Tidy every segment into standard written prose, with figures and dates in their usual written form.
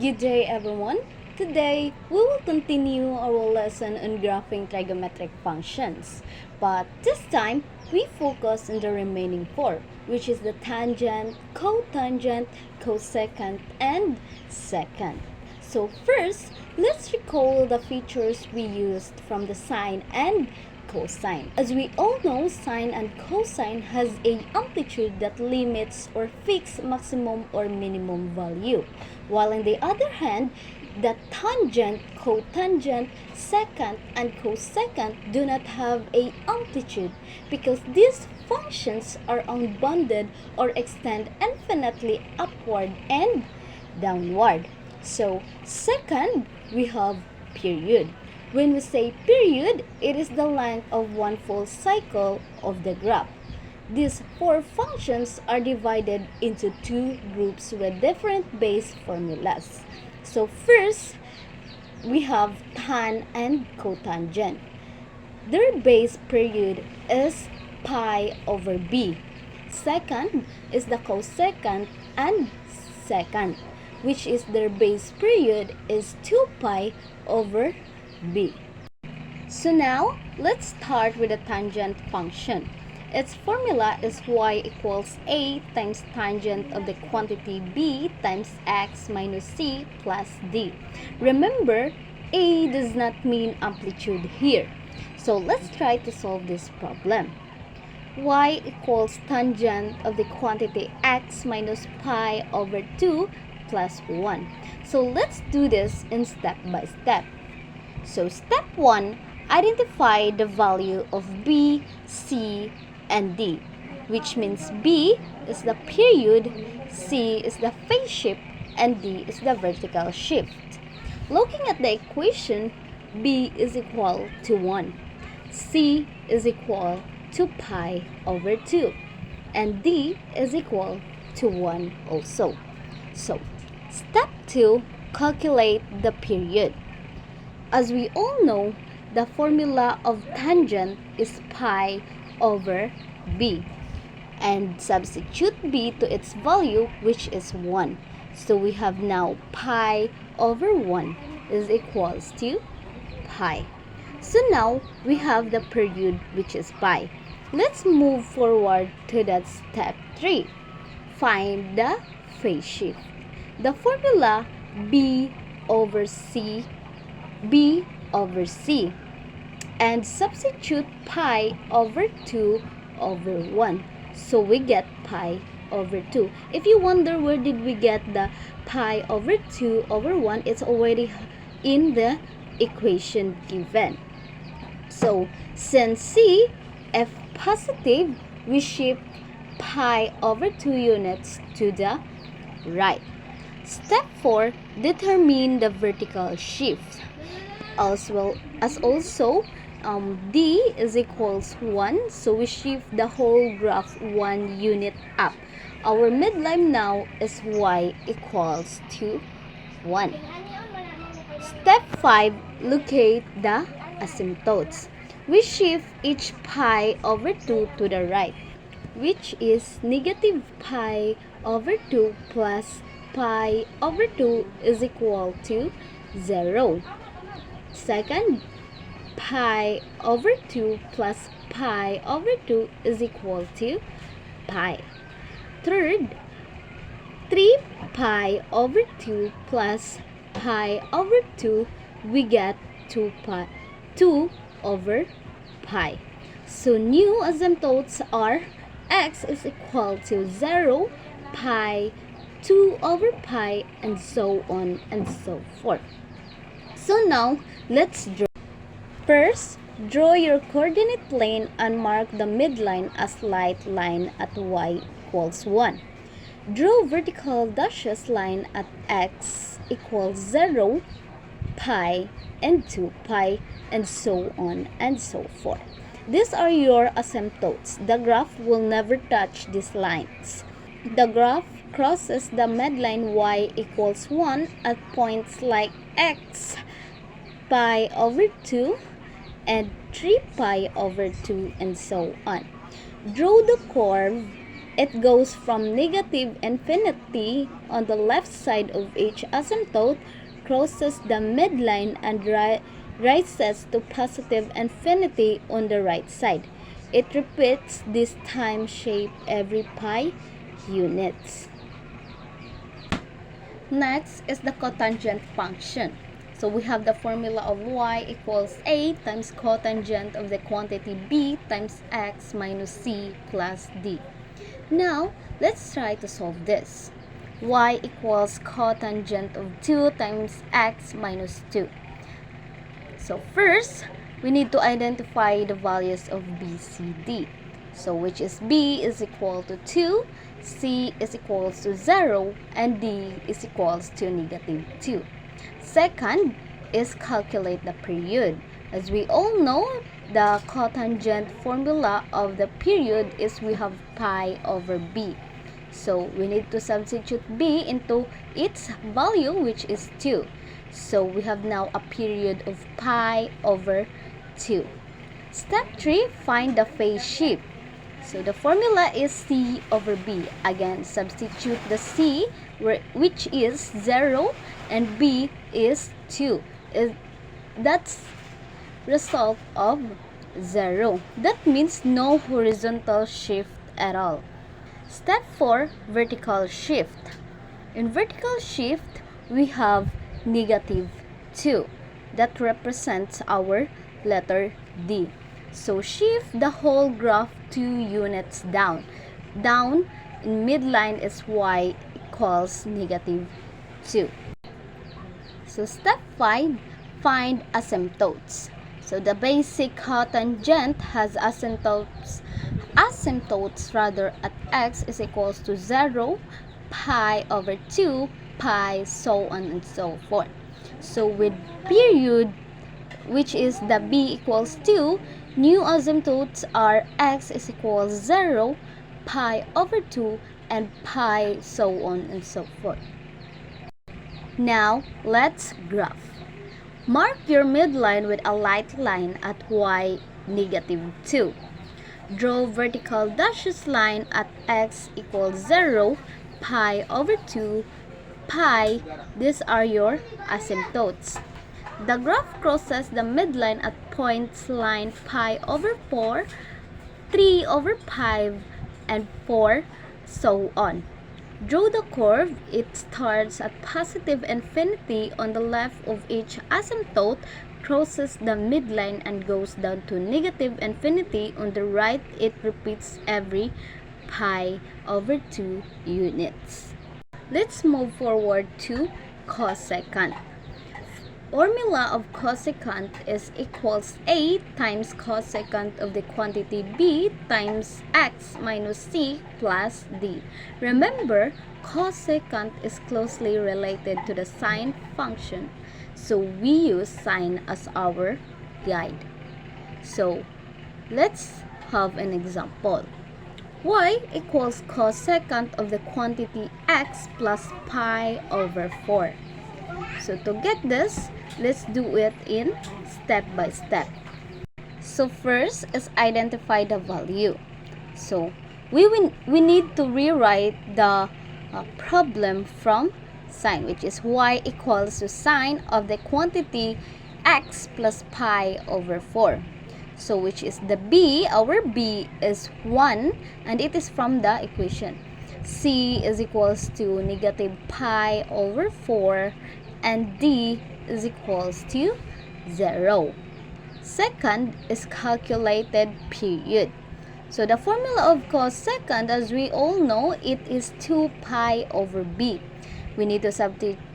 Good day, everyone. Today, we will continue our lesson on graphing trigonometric functions. But this time, we focus on the remaining four, which is the tangent, cotangent, cosecant, and secant. So first, let's recall the features we used from the sine and cosine. As we all know, sine and cosine has a amplitude that limits or fixes maximum or minimum value. While on the other hand, the tangent, cotangent, secant, and cosecant do not have a amplitude because these functions are unbounded or extend infinitely upward and downward. So, second, we have period. When we say period, it is the length of one full cycle of the graph. These four functions are divided into two groups with different base formulas. So first, we have tan and cotangent. Their base period is pi over b. Second is the cosecant and secant, which is their base period is 2 pi over b. So now, let's start with the tangent function. Its formula is y equals a times tangent of the quantity b times x minus c plus d. Remember, a does not mean amplitude here. So let's try to solve this problem. Y equals tangent of the quantity x minus pi over 2 plus 1. So let's do this in step by step. So step 1, identify the value of b, c, and d, which means b is the period, c is the phase shift, and d is the vertical shift. Looking at the equation, b is equal to 1, c is equal to pi over 2, and d is equal to 1 also. So, step 2, calculate the period. As we all know, the formula of tangent is pi over b. And substitute b to its value, which is 1. So we have now pi over 1 is equals to pi. So now we have the period, which is pi. Let's move forward to that step 3. Find the phase shift. The formula b over c and substitute pi over 2 over 1. So we get pi over 2. If you wonder where did we get the pi over 2 over 1, it's already in the equation given. So since c f positive, we shift pi over 2 units to the right. Step 4, determine the vertical shift. As also d is equals 1, so we shift the whole graph 1 unit up. Our midline now is y equals to 1. Step 5, locate the asymptotes. We shift each pi over 2 to the right, which is negative pi over 2 plus pi over 2 is equal to 0. Second, pi over 2 plus pi over 2 is equal to pi. Third, 3 pi over 2 plus pi over 2, we get 2 over pi. So new asymptotes are x is equal to 0, pi, 2 over pi, and so on and so forth. So now, let's draw. First, draw your coordinate plane and mark the midline as light line at y equals 1. Draw vertical dashes line at x equals 0, pi, and 2 pi, and so on and so forth. These are your asymptotes. The graph will never touch these lines. The graph crosses the midline y equals 1 at points like x, pi over 2, and 3 pi over 2, and so on. Draw the curve it goes from negative infinity on the left side of each asymptote, crosses the midline, and rises to positive infinity on the right side. It repeats this time shape every pi units. Next is the cotangent function. So we have the formula of y equals a times cotangent of the quantity b times x minus c plus d. Now, let's try to solve this. Y equals cotangent of 2 times x minus 2. So first, we need to identify the values of b, c, d. So which is b is equal to 2, c is equals to 0, and d is equals to negative 2. Second is calculate the period. As we all know, the cotangent formula of the period is we have pi over b. So we need to substitute b into its value, which is 2. So we have now a period of pi over 2. Step 3, find the phase shift. So the formula is c over b. Again, substitute the c, which is 0, and b is 2. That's result of 0. That means no horizontal shift at all. Step 4, vertical shift. In vertical shift, we have negative 2. That represents our letter D. So shift the whole graph 2 units down. Down in midline is y equals negative 2. So step 5, find asymptotes. So the basic cotangent has asymptotes at x is equals to 0, pi over 2, pi, so on and so forth. So with period, which is the b equals 2, new asymptotes are x is equals 0, pi over 2, and pi, so on and so forth. Now, let's graph. Mark your midline with a light line at y negative 2. Draw vertical dashes line at x equals 0, pi over 2, pi. These are your asymptotes. The graph crosses the midline at points line pi over 4, 3 over 5, and 4, so on. Draw the curve. It starts at positive infinity on the left of each asymptote, crosses the midline, and goes down to negative infinity on the right. It repeats every pi over 2 units. Let's move forward to cosecant. Formula of cosecant is equals a times cosecant of the quantity b times x minus c plus d. Remember, cosecant is closely related to the sine function, so we use sine as our guide. So let's have an example. Y equals cosecant of the quantity x plus pi over 4. So to get this, let's do it in step by step. So first is identify the value. So we need to rewrite the problem from sine, which is y equals to sine of the quantity x plus pi over 4. So which is the b, our b is 1, and it is from the equation. C is equals to negative pi over 4, and d is equals to 0. Second is calculated period. So the formula of cosecant, as we all know, it is 2 pi over b. We need to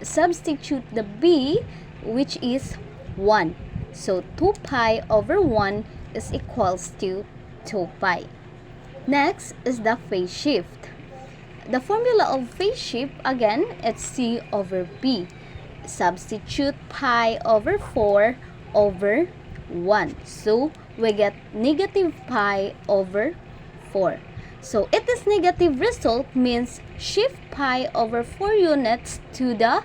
substitute the b, which is 1. So 2 pi over 1 is equals to 2 pi. Next is the phase shift. The formula of phase shift, again, it's c over b. Substitute pi over 4 over 1. So we get negative pi over 4. So it is negative result means shift pi over 4 units to the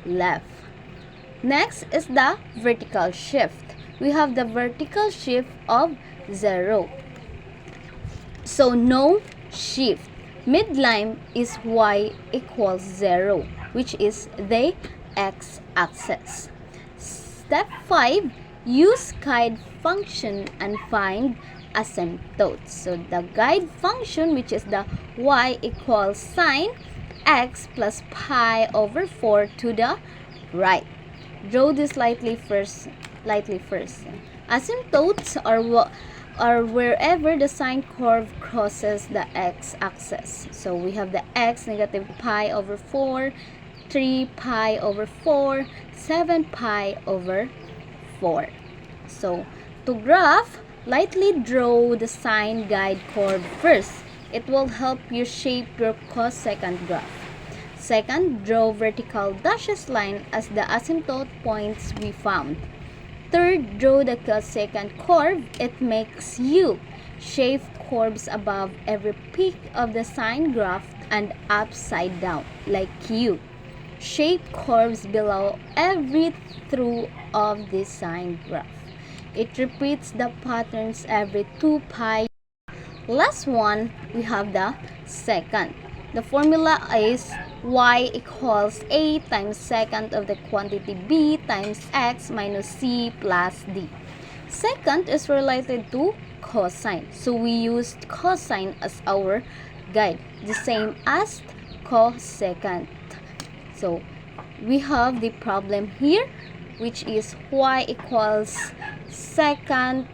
left. Next is the vertical shift. We have the vertical shift of 0. So no shift. Midline is y equals 0, which is the x-axis. Step 5, use guide function and find asymptotes. So the guide function, which is the y equals sine x plus pi over 4 to the right. Draw this lightly first. Asymptotes are wherever the sine curve crosses the x-axis. So we have the x, negative pi over 4, 3 pi over 4, 7 pi over 4. So to graph, lightly draw the sine guide curve first. It will help you shape your cosecant graph. Second, draw vertical dashes line as the asymptote points we found. Third, draw the cosecant curve. It makes you shape curves above every peak of the sine graph and upside down, like you. Shape curves below every through of the sine graph. It repeats the patterns every 2 pi. Last one, we have the secant. The formula is y equals a times secant of the quantity b times x minus c plus d. Secant is related to cosine, so we used cosine as our guide, the same as cosecant. So we have the problem here, which is y equals secant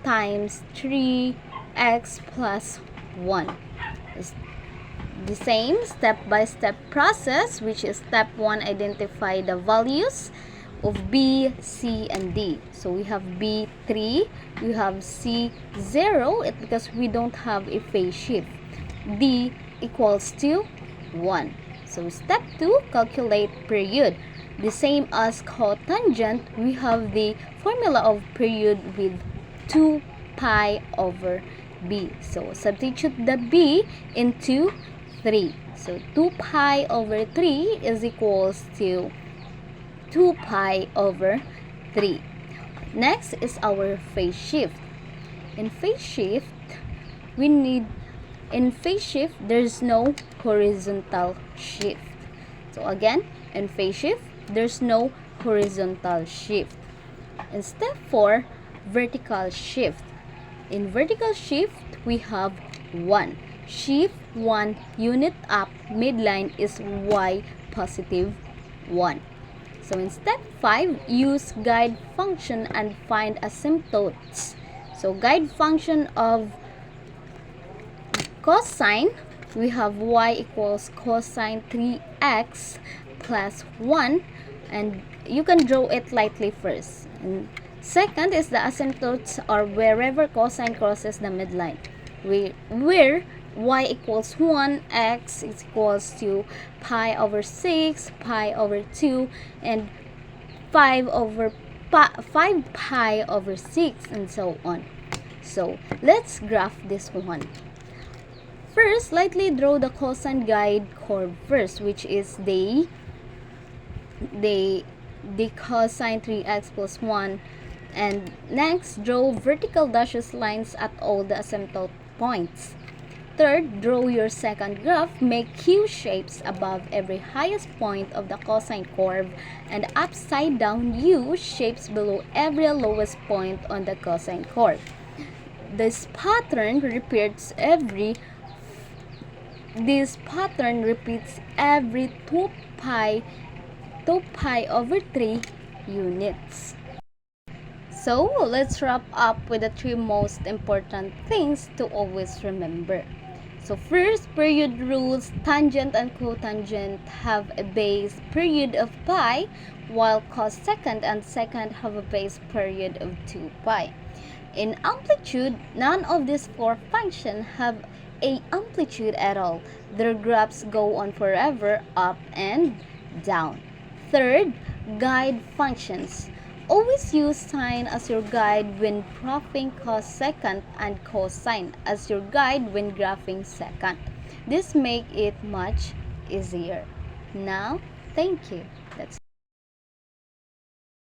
times 3x plus 1. It's the same step-by-step process, which is step 1, identify the values of b, c, and d. So we have b 3, we have c 0, because we don't have a phase shift. D equals to 1. So step 2, calculate period. The same as cotangent, we have the formula of period with 2 pi over b. So substitute the b into 3. So 2 pi over 3 is equals to 2 pi over 3. Next is our phase shift. In phase shift, there's no horizontal shift. So again, in phase shift, there's no horizontal shift. In step 4, vertical shift. In vertical shift, we have 1. Shift 1 unit up, midline is y positive 1. So in step 5, use guide function and find asymptotes. So guide function of cosine, we have y equals cosine 3x plus 1, and you can draw it lightly first. And second is the asymptotes are wherever cosine crosses the midline, where y equals 1, x is equals to pi over 6, pi over 2, and 5 pi over 6, and so on. So let's graph this one. First, lightly draw the cosine guide curve first, which is the cosine 3x plus 1. And next, draw vertical dashes lines at all the asymptote points. Third, draw your secant graph. Make Q shapes above every highest point of the cosine curve and upside down U shapes below every lowest point on the cosine curve. This pattern repeats every 2 pi over 3 units. So let's wrap up with the 3 most important things to always remember. So first, period rules. Tangent and cotangent have a base period of pi, while cosecant and secant have a base period of 2 pi. In amplitude, none of these 4 functions have a amplitude at all. Their graphs go on forever, up and down. Third, guide functions. Always use sine as your guide when graphing cosecant and cosine as your guide when graphing secant. This makes it much easier. Now, thank you.